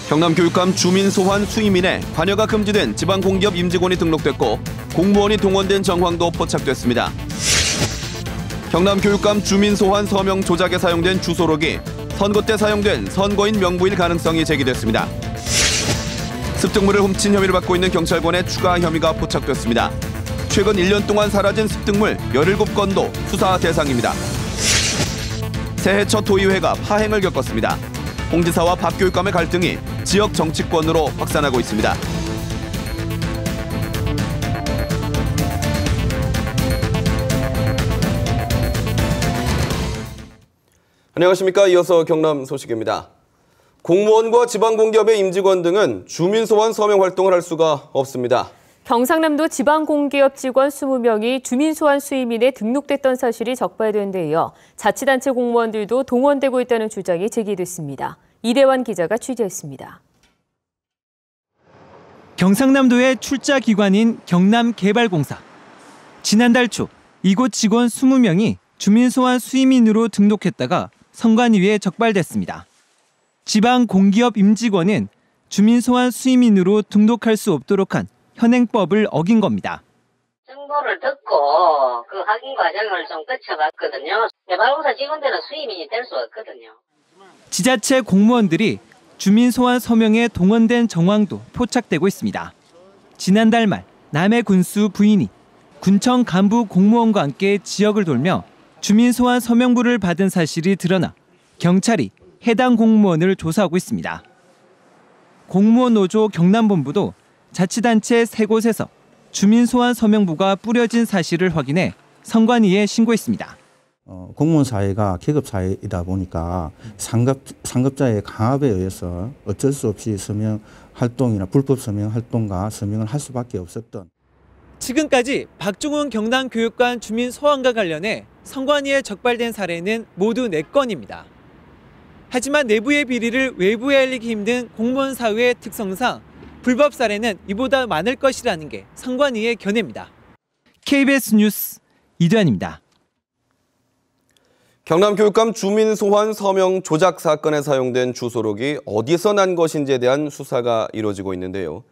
경남교육감 주민소환 수임인에 관여가 금지된 지방공기업 임직원이 등록됐고 공무원이 동원된 정황도 포착됐습니다. 경남교육감 주민소환 서명 조작에 사용된 주소록이 선거 때 사용된 선거인 명부일 가능성이 제기됐습니다. 습득물을 훔친 혐의를 받고 있는 경찰관의 추가 혐의가 포착됐습니다. 최근 1년 동안 사라진 습득물 17건도 수사 대상입니다. 새해 첫 도의회가 파행을 겪었습니다. 홍지사와 박 교육감의 갈등이 지역 정치권으로 확산하고 있습니다. 안녕하십니까. 이어서 경남 소식입니다. 공무원과 지방공기업의 임직원 등은 주민소환 서명 활동을 할 수가 없습니다. 경상남도 지방공기업 직원 20명이 주민소환 수임인에 등록됐던 사실이 적발된 데 이어 자치단체 공무원들도 동원되고 있다는 주장이 제기됐습니다. 이대환 기자가 취재했습니다. 경상남도의 출자 기관인 경남개발공사. 지난달 초 이곳 직원 20명이 주민소환 수임인으로 등록했다가 선관위에 적발됐습니다. 지방공기업 임직원은 주민소환 수임인으로 등록할 수 없도록 한 현행법을 어긴 겁니다. 정보를 듣고 그 확인 과정을 좀 거쳐봤거든요. 개발공사 직원들은 수임인이 될 수 없거든요. 지자체 공무원들이 주민소환 서명에 동원된 정황도 포착되고 있습니다. 지난달 말 남해 군수 부인이 군청 간부 공무원과 함께 지역을 돌며 주민소환 서명부를 받은 사실이 드러나 경찰이 해당 공무원을 조사하고 있습니다. 공무원 노조 경남본부도 자치단체 3곳에서 주민소환 서명부가 뿌려진 사실을 확인해 선관위에 신고했습니다. 공무원 사회가 계급 사회이다 보니까 상급자의 강압에 의해서 어쩔 수 없이 서명 활동이나 불법 서명 활동과 서명을 할 수밖에 없었던. 지금까지 박종훈 경남교육관 주민 소환과 관련해 선관위에 적발된 사례는 모두 4건입니다. 하지만 내부의 비리를 외부에 알리기 힘든 공무원 사회의 특성상 불법 사례는 이보다 많을 것이라는 게 선관위의 견해입니다. KBS 뉴스 이대환입니다. 경남교육감 주민소환 서명 조작 사건에 사용된 주소록이 어디서 난 것인지에 대한 수사가 이루어지고 있는데요.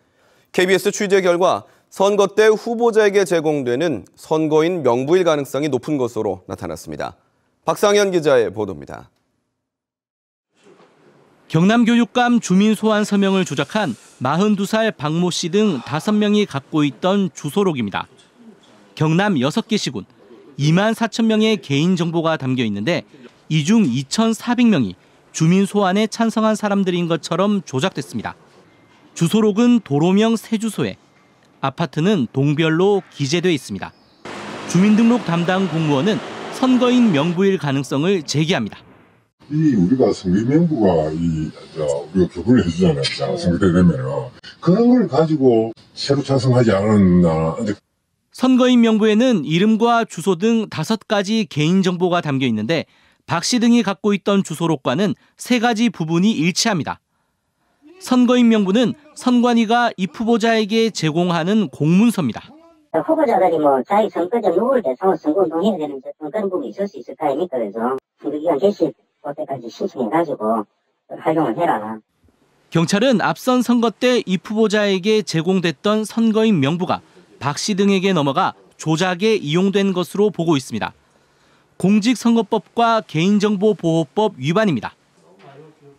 KBS 취재 결과 선거 때 후보자에게 제공되는 선거인 명부일 가능성이 높은 것으로 나타났습니다. 박상현 기자의 보도입니다. 경남교육감 주민소환 서명을 조작한 42살 박모 씨 등 5명이 갖고 있던 주소록입니다. 경남 6개 시군 2만 4천 명의 개인정보가 담겨 있는데 이 중 2,400명이 주민소환에 찬성한 사람들인 것처럼 조작됐습니다. 주소록은 도로명 3주소에 아파트는 동별로 기재돼 있습니다. 주민등록 담당 공무원은 선거인 명부일 가능성을 제기합니다. 우리가 선거인 명부가 우리가 교부를 해주잖아요. 선거 때 되면은 그런 걸 가지고 새로 찬성하지 않았나. 선거인 명부에는 이름과 주소 등 5가지 개인정보가 담겨 있는데 박 씨 등이 갖고 있던 주소록과는 3가지 부분이 일치합니다. 선거인 명부는 선관위가 입 후보자에게 제공하는 공문서입니다. 후보자들이 자기 선거적 누구를 대상으로 선거운동해야 되는 그런 부분이 있을 수 있을 거 아닙니까? 그래서 선거기간 개시 그때까지 신청해가지고 활용을 해라. 경찰은 앞선 선거 때 입 후보자에게 제공됐던 선거인 명부가 박 씨 등에게 넘어가 조작에 이용된 것으로 보고 있습니다. 공직선거법과 개인정보보호법 위반입니다.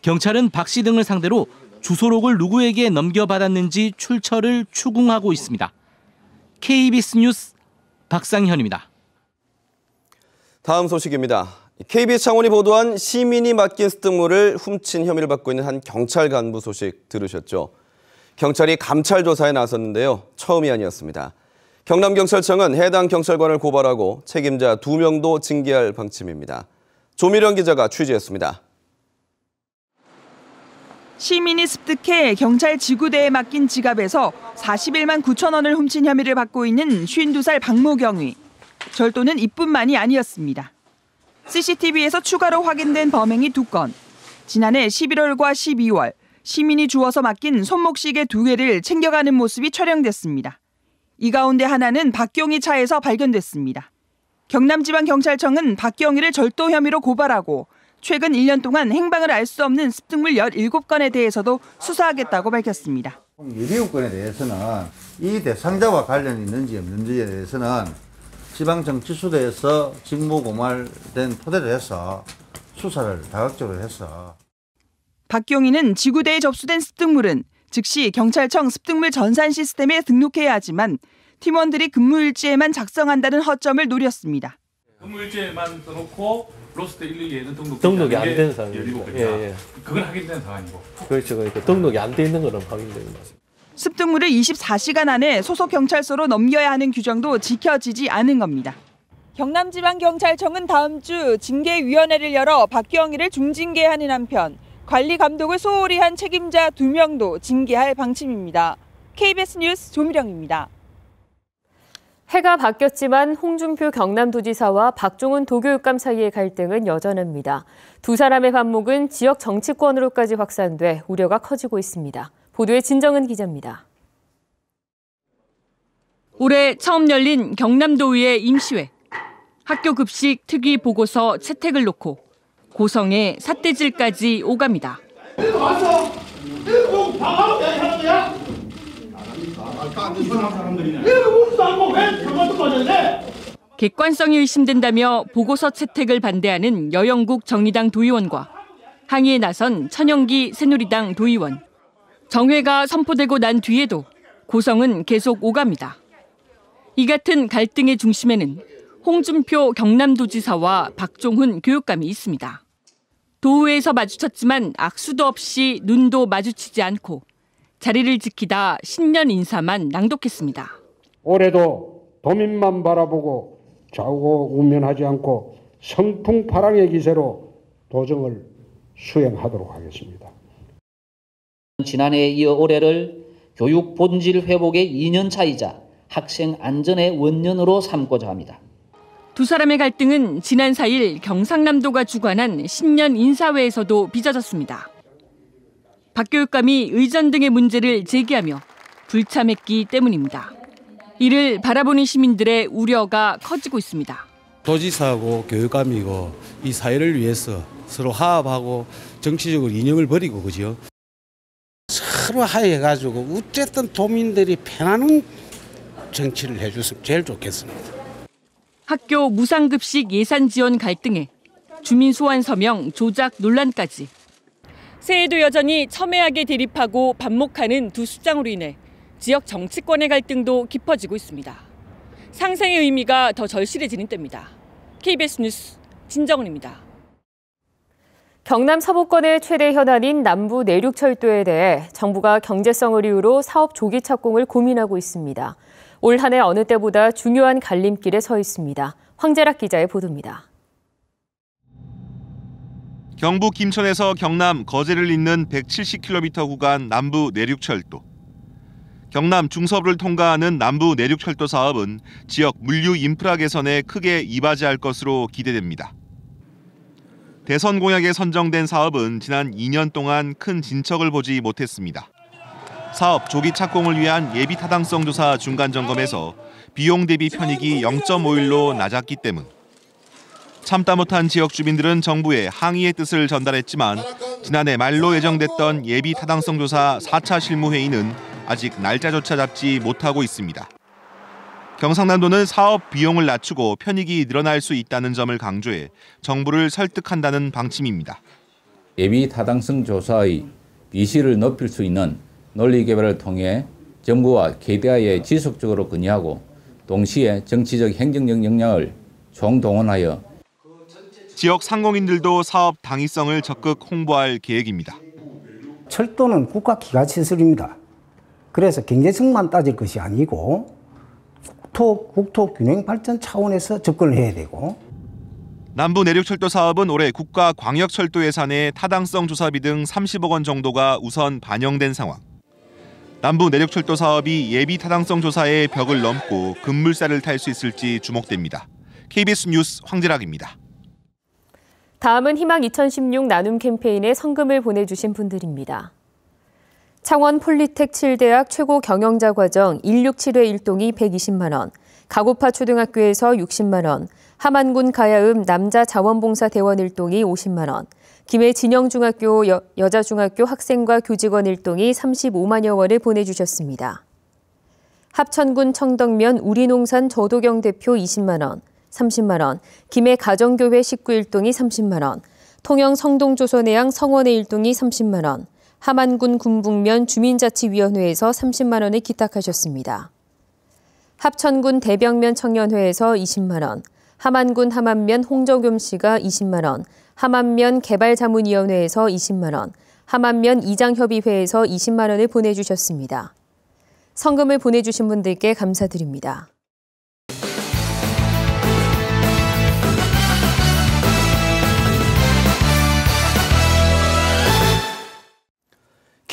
경찰은 박 씨 등을 상대로 주소록을 누구에게 넘겨받았는지 출처를 추궁하고 있습니다. KBS 뉴스 박상현입니다. 다음 소식입니다. KBS 창원이 보도한 시민이 맡긴 습득물을 훔친 혐의를 받고 있는 한 경찰 간부 소식 들으셨죠? 경찰이 감찰 조사에 나섰는데요. 처음이 아니었습니다. 경남경찰청은 해당 경찰관을 고발하고 책임자 2명도 징계할 방침입니다. 조미령 기자가 취재했습니다. 시민이 습득해 경찰 지구대에 맡긴 지갑에서 41만 9천 원을 훔친 혐의를 받고 있는 52살 박모 경위. 절도는 이뿐만이 아니었습니다. CCTV에서 추가로 확인된 범행이 2건. 지난해 11월과 12월 시민이 주워서 맡긴 손목시계 2개를 챙겨가는 모습이 촬영됐습니다. 이 가운데 하나는 박경희 차에서 발견됐습니다. 경남지방경찰청은 박경희를 절도 혐의로 고발하고 최근 1년 동안 행방을 알 수 없는 습득물 17건에 대해서도 수사하겠다고 밝혔습니다. 예비후 건에 대해서는 이 대상자와 관련이 있는지 없는지에 대해서는 지방정치수도에서 직무고발된 토대로 해서 수사를 다각적으로 해서. 박경희는 지구대에 접수된 습득물은 즉시 경찰청 습득물 전산 시스템에 등록해야 하지만 팀원들이 근무일지에만 작성한다는 허점을 노렸습니다. 근무일지에만 써놓고 로스트 112에는 등록이 안 된 상황이고, 그건 확인된 상황이고. 그렇죠. 그러니까 등록이 안 돼 있는 거는 확인됩니다. 습득물을 24시간 안에 소속 경찰서로 넘겨야 하는 규정도 지켜지지 않은 겁니다. 경남지방경찰청은 다음 주 징계위원회를 열어 박경희를 중징계하는 한편 관리 감독을 소홀히 한 책임자 2명도 징계할 방침입니다. KBS 뉴스 조미령입니다. 해가 바뀌었지만 홍준표 경남도지사와 박종훈 도교육감 사이의 갈등은 여전합니다. 두 사람의 반목은 지역 정치권으로까지 확산돼 우려가 커지고 있습니다. 보도에 진정은 기자입니다. 올해 처음 열린 경남도의회 임시회. 학교 급식 특위 보고서 채택을 놓고 고성에 삿대질까지 오갑니다. 객관성이 의심된다며 보고서 채택을 반대하는 여영국 정의당 도의원과 항의에 나선 천영기 새누리당 도의원. 정회가 선포되고 난 뒤에도 고성은 계속 오갑니다. 이 같은 갈등의 중심에는 홍준표 경남도지사와 박종훈 교육감이 있습니다. 도의회에서 마주쳤지만 악수도 없이 눈도 마주치지 않고 자리를 지키다 신년 인사만 낭독했습니다. 올해도 도민만 바라보고 좌우고우면하지 않고 성풍파랑의 기세로 도정을 수행하도록 하겠습니다. 지난해에 이어 올해를 교육 본질 회복의 2년 차이자 학생 안전의 원년으로 삼고자 합니다. 두 사람의 갈등은 지난 4일 경상남도가 주관한 신년 인사회에서도 빚어졌습니다. 박 교육감이 의전 등의 문제를 제기하며 불참했기 때문입니다. 이를 바라보는 시민들의 우려가 커지고 있습니다. 도지사하고 교육감이고 이 사회를 위해서 서로 화합하고 정치적으로 이념을 버리고 그죠? 서로 화해해가지고 어쨌든 도민들이 편안한 정치를 해줬으면 제일 좋겠습니다. 학교 무상급식 예산 지원 갈등에 주민 소환 서명 조작 논란까지. 새해에도 여전히 첨예하게 대립하고 반목하는 두 수장으로 인해 지역 정치권의 갈등도 깊어지고 있습니다. 상생의 의미가 더 절실해지는 때입니다. KBS 뉴스 진정은입니다. 경남 서부권의 최대 현안인 남부 내륙철도에 대해 정부가 경제성을 이유로 사업 조기 착공을 고민하고 있습니다. 올 한 해 어느 때보다 중요한 갈림길에 서 있습니다. 황재락 기자의 보도입니다. 경북 김천에서 경남 거제를 잇는 170km 구간 남부 내륙철도. 경남 중서부를 통과하는 남부 내륙철도 사업은 지역 물류 인프라 개선에 크게 이바지할 것으로 기대됩니다. 대선 공약에 선정된 사업은 지난 2년 동안 큰 진척을 보지 못했습니다. 사업 조기 착공을 위한 예비 타당성 조사 중간 점검에서 비용 대비 편익이 0.5일로 낮았기 때문. 참다 못한 지역 주민들은 정부에 항의의 뜻을 전달했지만 지난해 말로 예정됐던 예비 타당성 조사 4차 실무회의는 아직 날짜조차 잡지 못하고 있습니다. 경상남도는 사업 비용을 낮추고 편익이 늘어날 수 있다는 점을 강조해 정부를 설득한다는 방침입니다. 예비 타당성 조사의 비시를 높일 수 있는 논리 개발을 통해 정부와 KDI에 지속적으로 건의하고 동시에 정치적 행정적 역량을 총동원하여 지역 상공인들도 사업 당위성을 적극 홍보할 계획입니다. 철도는 국가 기가시설입니다. 그래서 경제성만 따질 것이 아니고 국토 균형 발전 차원에서 접근을 해야 되고. 남부 내륙철도 사업은 올해 국가 광역철도 예산에 타당성 조사비 등 30억 원 정도가 우선 반영된 상황. 남부 내륙철도 사업이 예비 타당성 조사의 벽을 넘고 급물살을 탈 수 있을지 주목됩니다. KBS 뉴스 황재락입니다. 다음은 희망 2016 나눔 캠페인에 성금을 보내주신 분들입니다. 창원 폴리텍 7대학 최고 경영자 과정 167회 1동이 120만 원, 가고파 초등학교에서 60만 원, 함안군 가야읍 남자 자원봉사 대원 1동이 50만 원, 김해 진영중학교 여자중학교 학생과 교직원 1동이 35만여 원을 보내주셨습니다. 합천군 청덕면 우리농산 저도경 대표 20만 원, 30만 원, 김해 가정교회 식구 1동이 30만 원, 통영 성동조선해양 성원회 1동이 30만 원, 함안군 군북면 주민자치위원회에서 30만 원을 기탁하셨습니다. 합천군 대병면 청년회에서 20만 원, 함안군 함안면 홍정겸 씨가 20만 원, 함안면 개발자문위원회에서 20만 원, 함안면 이장협의회에서 20만 원을 보내주셨습니다. 성금을 보내주신 분들께 감사드립니다.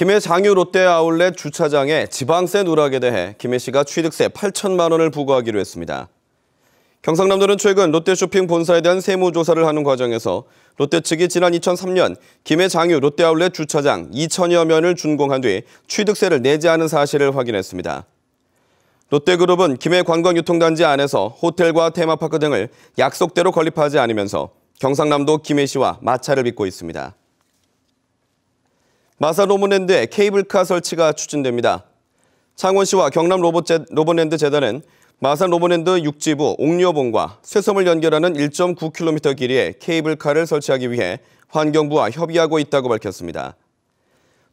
김해 장유 롯데 아울렛 주차장에 지방세 누락에 대해 김해시가 취득세 8천만 원을 부과하기로 했습니다. 경상남도는 최근 롯데쇼핑 본사에 대한 세무조사를 하는 과정에서 롯데 측이 지난 2003년 김해 장유 롯데 아울렛 주차장 2천여 면을 준공한 뒤 취득세를 내지 않은 사실을 확인했습니다. 롯데그룹은 김해 관광유통단지 안에서 호텔과 테마파크 등을 약속대로 건립하지 않으면서 경상남도 김해시와 마찰을 빚고 있습니다. 마산 로봇랜드에 케이블카 설치가 추진됩니다. 창원시와 경남 로봇랜드 재단은 마산 로봇랜드 6지부 옥류어봉과 쇠섬을 연결하는 1.9km 길이의 케이블카를 설치하기 위해 환경부와 협의하고 있다고 밝혔습니다.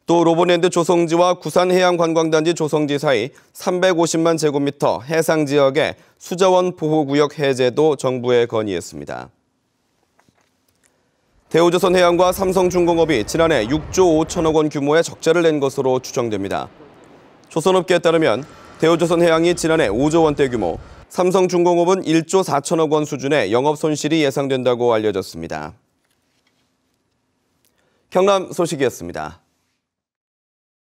또 로봇랜드 조성지와 구산해양관광단지 조성지 사이 350만 제곱미터 해상 지역의 수자원 보호구역 해제도 정부에 건의했습니다. 대우조선해양과 삼성중공업이 지난해 6조 5천억 원 규모의 적자를 낸 것으로 추정됩니다. 조선업계에 따르면 대우조선해양이 지난해 5조 원대 규모, 삼성중공업은 1조 4천억 원 수준의 영업 손실이 예상된다고 알려졌습니다. 경남 소식이었습니다.